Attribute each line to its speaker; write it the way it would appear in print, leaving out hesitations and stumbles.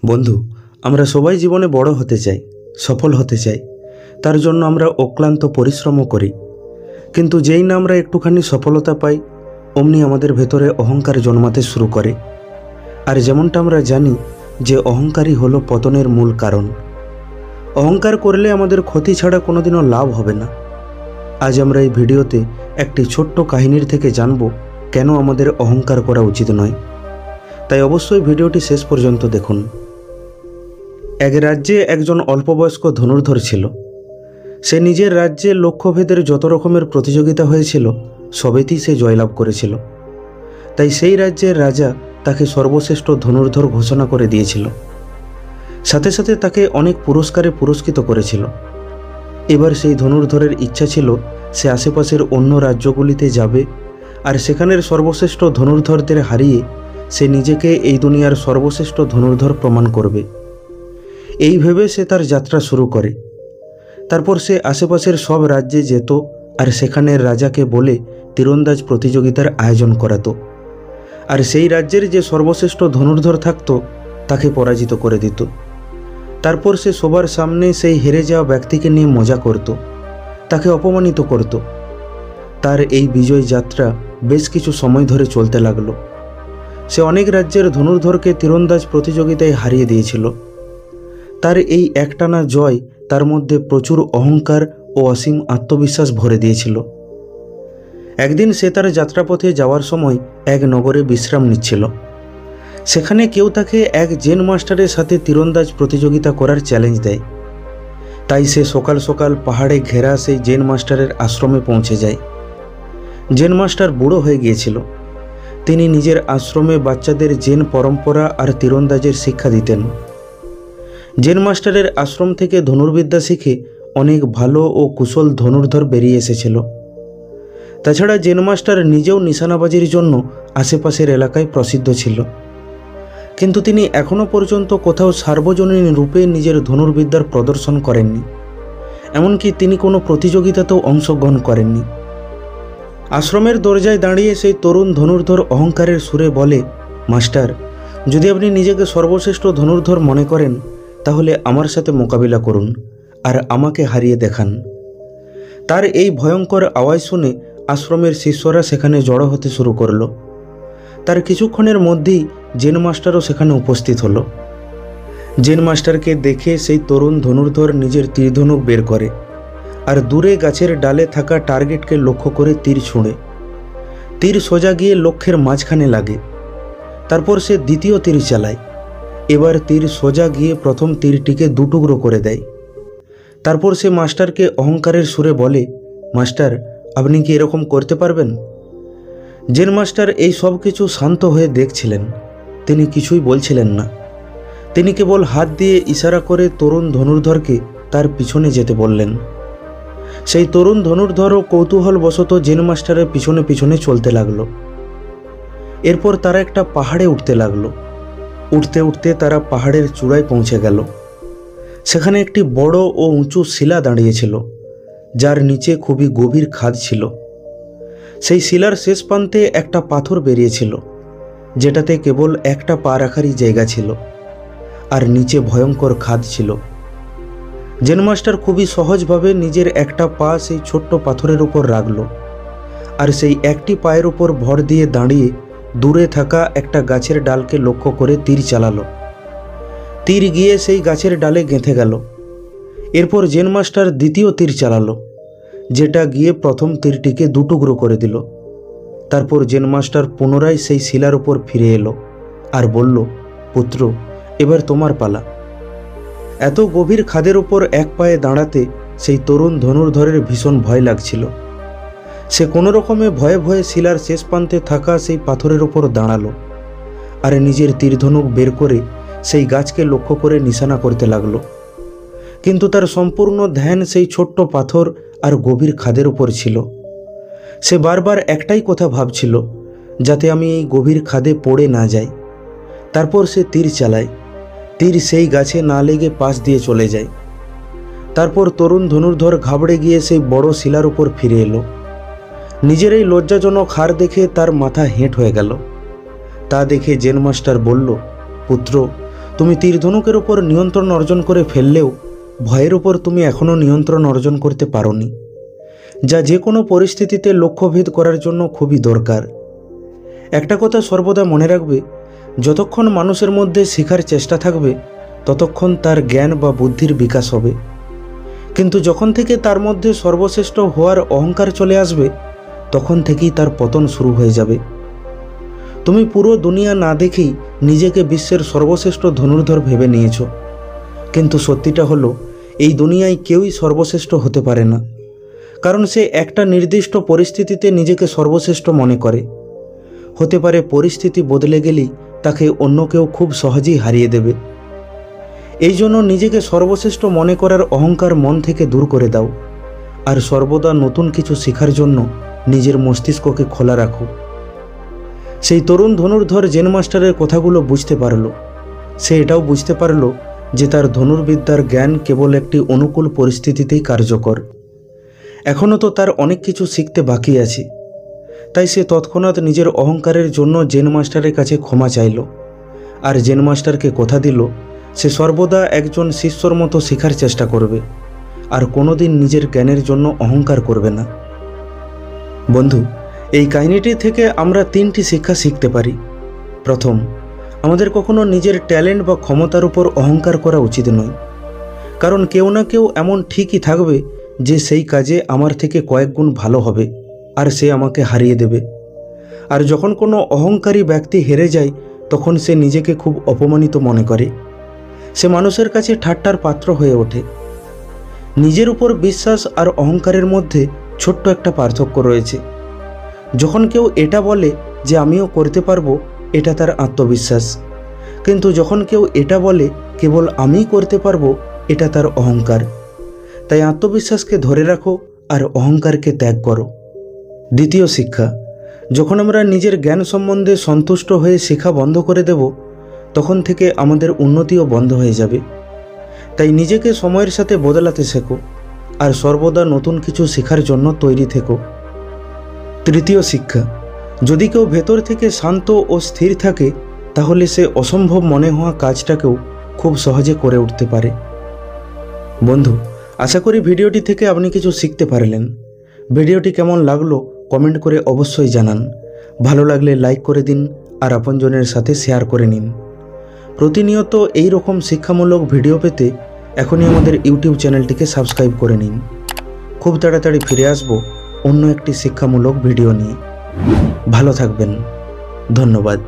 Speaker 1: বন্ধু, আমরা সবাই জীবনে বড় হতে চাই, সফল হতে চাই। তার জন্য আমরা অক্লান্ত পরিশ্রমও করি। কিন্তু যেই না আমরা একটুখানি সফলতা পাই, অমনি আমাদের ভেতরে অহংকার জন্মাতে শুরু করে। আর যেমনটা আমরা জানি যে অহংকারই হলো পতনের মূল কারণ। অহংকার করলে আমাদের ক্ষতি ছাড়া কোনোদিনও লাভ হবে না। আজ আমরা এই ভিডিওতে একটি ছোট্ট কাহিনীর থেকে জানব কেন আমাদের অহংকার করা উচিত নয়। তাই অবশ্যই ভিডিওটি শেষ পর্যন্ত দেখুন। এক রাজ্যে একজন অল্পবয়স্ক ধনুর্ধর ছিল। সে নিজের রাজ্যে লক্ষ্যভেদের যত রকমের প্রতিযোগিতা হয়েছিল সবেতেই সে জয়লাভ করেছিল। তাই সেই রাজ্যের রাজা তাকে সর্বশ্রেষ্ঠ ধনুর্ধর ঘোষণা করে দিয়েছিল। সাথে সাথে তাকে অনেক পুরস্কারে পুরস্কৃত করেছিল। এবার সেই ধনুর্ধরের ইচ্ছা ছিল সে আশেপাশের অন্য রাজ্যগুলিতে যাবে আর সেখানের সর্বশ্রেষ্ঠ ধনুর্ধরদের হারিয়ে সে নিজেকে এই দুনিয়ার সর্বশ্রেষ্ঠ ধনুর্ধর প্রমাণ করবে। এই ভেবে সে তার যাত্রা শুরু করে। তারপর সে আশেপাশের সব রাজ্যে যেত আর সেখানের রাজাকে বলে তীরন্দাজ প্রতিযোগিতার আয়োজন করাতো। আর সেই রাজ্যের যে সর্বশ্রেষ্ঠ ধনুর্ধর থাকতো তাকে পরাজিত করে দিত। তারপর সে সবার সামনে সেই হেরে যাওয়া ব্যক্তিকে নিয়ে মজা করত, তাকে অপমানিত করত। তার এই বিজয় যাত্রা বেশ কিছু সময় ধরে চলতে লাগলো। সে অনেক রাজ্যের ধনুর্ধরকে তীরন্দাজ প্রতিযোগিতায় হারিয়ে দিয়েছিল। তার এই একটানা জয় তার মধ্যে প্রচুর অহংকার ও অসীম আত্মবিশ্বাস ভরে দিয়েছিল। একদিন সে তার যাত্রাপথে যাওয়ার সময় এক নগরে বিশ্রাম নিচ্ছিল। সেখানে কেউ তাকে এক জেন মাস্টারের সাথে তীরন্দাজ প্রতিযোগিতা করার চ্যালেঞ্জ দেয়। তাই সে সকাল সকাল পাহাড়ে ঘেরা সেই জেন মাস্টারের আশ্রমে পৌঁছে যায়। জেন মাস্টার বুড়ো হয়ে গিয়েছিল। তিনি নিজের আশ্রমে বাচ্চাদের জেন পরম্পরা আর তীরন্দাজের শিক্ষা দিতেন। জেন মাস্টারের আশ্রম থেকে ধনুর্বিদ্যা শিখে অনেক ভালো ও কুশল ধনুর্ধর বেরিয়ে এসেছিল। তাছাড়া জেন মাস্টার নিজেও নিশানাবাজির জন্য আশেপাশের এলাকায় প্রসিদ্ধ ছিল। কিন্তু তিনি এখনও পর্যন্ত কোথাও সার্বজনীন রূপে নিজের ধনুর্বিদ্যার প্রদর্শন করেননি। এমনকি তিনি কোনো প্রতিযোগিতাতেও অংশগ্রহণ করেননি। আশ্রমের দরজায় দাঁড়িয়ে সেই তরুণ ধনুর্ধর অহংকারের সুরে বলে, মাস্টার, যদি আপনি নিজেকে সর্বশ্রেষ্ঠ ধনুর্ধর মনে করেন তাহলে আমার সাথে মোকাবিলা করুন আর আমাকে হারিয়ে দেখান। তার এই ভয়ঙ্কর আওয়াজ শুনে আশ্রমের শিষ্যরা সেখানে জড়ো হতে শুরু করল। তার কিছুক্ষণের মধ্যেই জেন মাস্টারও সেখানে উপস্থিত হলো। জেন মাস্টারকে দেখে সেই তরুণ ধনুর্ধর নিজের তীরধনুক বের করে আর দূরে গাছের ডালে থাকা টার্গেটকে লক্ষ্য করে তীর ছুঁড়ে। তীর সোজা গিয়ে লক্ষ্যের মাঝখানে লাগে। তারপর সে দ্বিতীয় তীর চালায়। এবার তীর সোজা গিয়ে প্রথম তীরটিকে দুটুকরো করে দেয়। তারপর সে মাস্টারকে অহংকারের সুরে বলে, মাস্টার, আপনি কি এরকম করতে পারবেন? জেন মাস্টার এই সব কিছু শান্ত হয়ে দেখছিলেন। তিনি কিছুই বলছিলেন না। তিনি কেবল হাত দিয়ে ইশারা করে তরুণ ধনুর্ধরকে তার পিছনে যেতে বললেন। সেই তরুণ ধনুর্ধরও কৌতূহলবশত জেন মাস্টারের পিছনে পিছনে চলতে লাগলো। এরপর তারা একটা পাহাড়ে উঠতে লাগলো। উঠতে উঠতে তারা পাহাড়ের চূড়ায় পৌঁছে গেল। সেখানে একটি বড় ও উঁচু শিলা দাঁড়িয়েছিল, যার নিচে খুবই গভীর খাদ ছিল। সেই শিলার শেষ প্রান্তে একটা পাথর বেরিয়েছিল, যেটাতে কেবল একটা পা রাখারই জায়গা ছিল আর নিচে ভয়ঙ্কর খাদ ছিল। জেন মাস্টার খুবই সহজভাবে নিজের একটা পা সেই ছোট্ট পাথরের উপর রাখল আর সেই একটি পায়ের উপর ভর দিয়ে দাঁড়িয়ে দূরে থাকা একটা গাছের ডালকে লক্ষ্য করে তীর চালালো। তীর গিয়ে সেই গাছের ডালে গেঁথে গেল। এরপর জেন মাস্টার দ্বিতীয় তীর চালালো, যেটা গিয়ে প্রথম তীরটিকে দুটুকরো করে দিল। তারপর জেন মাস্টার পুনরায় সেই শিলার উপর ফিরে এলো আর বলল, পুত্র, এবার তোমার পালা। এত গভীর খাদের উপর এক পায়ে দাঁড়াতে সেই তরুণ ধনুর্ধরের ভীষণ ভয় লাগছিল। সে কোনো রকমে ভয়ে ভয়ে শিলার শেষ প্রান্তে থাকা সেই পাথরের উপর দাঁড়ালো আর নিজের তীরধনুক বের করে সেই গাছকে লক্ষ্য করে নিশানা করতে লাগলো। কিন্তু তার সম্পূর্ণ ধ্যান সেই ছোট্ট পাথর আর গভীর খাদের উপর ছিল। সে বারবার একটাই কথা ভাবছিল, যাতে আমি এই গভীর খাদে পড়ে না যাই। তারপর সে তীর চালায়। তীর সেই গাছে না লেগে পাশ দিয়ে চলে যায়। তারপর তরুণ ধনুর্ধর ঘাবড়ে গিয়ে সেই বড় শিলার উপর ফিরে এলো। নিজের এই লজ্জাজনক হার দেখে তার মাথা হেঁট হয়ে গেল। তা দেখে জেন মাস্টার বলল, পুত্র, তুমি তীর ধনুকের উপর নিয়ন্ত্রণ অর্জন করে ফেললেও ভয়ের উপর তুমি এখনও নিয়ন্ত্রণ অর্জন করতে পারোনি, যা যে কোনো পরিস্থিতিতে লক্ষ্যভেদ করার জন্য খুবই দরকার। একটা কথা সর্বদা মনে রাখবে, যতক্ষণ মানুষের মধ্যে শেখার চেষ্টা থাকবে ততক্ষণ তার জ্ঞান বা বুদ্ধির বিকাশ হবে, কিন্তু যখন থেকে তার মধ্যে সর্বশ্রেষ্ঠ হওয়ার অহংকার চলে আসবে তখন থেকেই তার পতন শুরু হয়ে যাবে। তুমি পুরো দুনিয়া না দেখেই নিজেকে বিশ্বের সর্বশ্রেষ্ঠ ধনুর্ধর ভেবে নিয়েছ, কিন্তু সত্যিটা হলো এই দুনিয়ায় কেউই সর্বশ্রেষ্ঠ হতে পারে না, কারণ সে একটা নির্দিষ্ট পরিস্থিতিতে নিজেকে সর্বশ্রেষ্ঠ মনে করে। হতে পারে পরিস্থিতি বদলে গেলেই তাকে অন্য কেউ খুব সহজেই হারিয়ে দেবে। এই জন্য নিজেকে সর্বশ্রেষ্ঠ মনে করার অহংকার মন থেকে দূর করে দাও, আর সর্বদা নতুন কিছু শেখার জন্য নিজের মস্তিষ্ককে খোলা রাখো। সেই তরুণ ধনুর্ধর জেন মাস্টারের কথাগুলো বুঝতে পারল। সে এটাও বুঝতে পারল যে তার ধনুর্বিদ্যার জ্ঞান কেবল একটি অনুকূল পরিস্থিতিতেই কার্যকর। এখনও তো তার অনেক কিছু শিখতে বাকি আছে। তাই সে তৎক্ষণাৎ নিজের অহংকারের জন্য জেন মাস্টারের কাছে ক্ষমা চাইল, আর জেন মাস্টারকে কথা দিল সে সর্বদা একজন শিষ্যর মতো শেখার চেষ্টা করবে, আর কোনোদিন নিজের জ্ঞানের জন্য অহংকার করবে না। বন্ধু, এই কাহিনীটি থেকে আমরা 3টি শিক্ষা শিখতে পারি। প্রথম, আমাদের কখনো নিজের ট্যালেন্ট বা ক্ষমতার উপর অহংকার করা উচিত নয়, কারণ কেউ না কেউ এমন ঠিকই থাকবে যে সেই কাজে আমার থেকে কয়েক গুণ ভালো হবে, আর সে আমাকে হারিয়ে দেবে। আর যখন কোনো অহংকারী ব্যক্তি হেরে যায় তখন সে নিজেকে খুব অপমানিত মনে করে। সে মানুষের কাছে ঠাট্টার পাত্র হয়ে ওঠে। নিজের উপর বিশ্বাস আর অহংকারের মধ্যে ছোট্ট একটা পার্থক্য রয়েছে। যখন কেউ এটা বলে যে আমিও করতে পারবো, এটা তার আত্মবিশ্বাস, কিন্তু যখন কেউ এটা বলে কেবল আমিই করতে পারবো, এটা তার অহংকার। তাই আত্মবিশ্বাসকে ধরে রাখো আর অহংকারকে ত্যাগ করো। দ্বিতীয় শিক্ষা, যখন আমরা নিজের জ্ঞান সম্বন্ধে সন্তুষ্ট হয়ে শেখা বন্ধ করে দেব তখন থেকে আমাদের উন্নতিও বন্ধ হয়ে যাবে। তাই নিজেকে সময়ের সাথে বদলাতে শেখো আর সর্বদা নতুন কিছু শেখার জন্য তৈরি থেকো। তৃতীয় শিক্ষা, যদি কেউ ভেতর থেকে শান্ত ও স্থির থাকে তাহলে সে অসম্ভব মনে হওয়া কাজটাকেও খুব সহজে করে উঠতে পারে। বন্ধু, আশা করি ভিডিওটি থেকে আপনি কিছু শিখতে পারলেন। ভিডিওটি কেমন লাগলো কমেন্ট করে অবশ্যই জানান। ভালো লাগলে লাইক করে দিন আর আপনজনের সাথে শেয়ার করে নিন। প্রতিনিয়ত এই রকম শিক্ষামূলক ভিডিও পেতে এখনই আমাদের ইউটিউব চ্যানেলটিকে সাবস্ক্রাইব করে নিন। খুব তাড়াতাড়ি ফিরে আসব অন্য একটি শিক্ষামূলক ভিডিও নিয়ে। ভালো থাকবেন। ধন্যবাদ।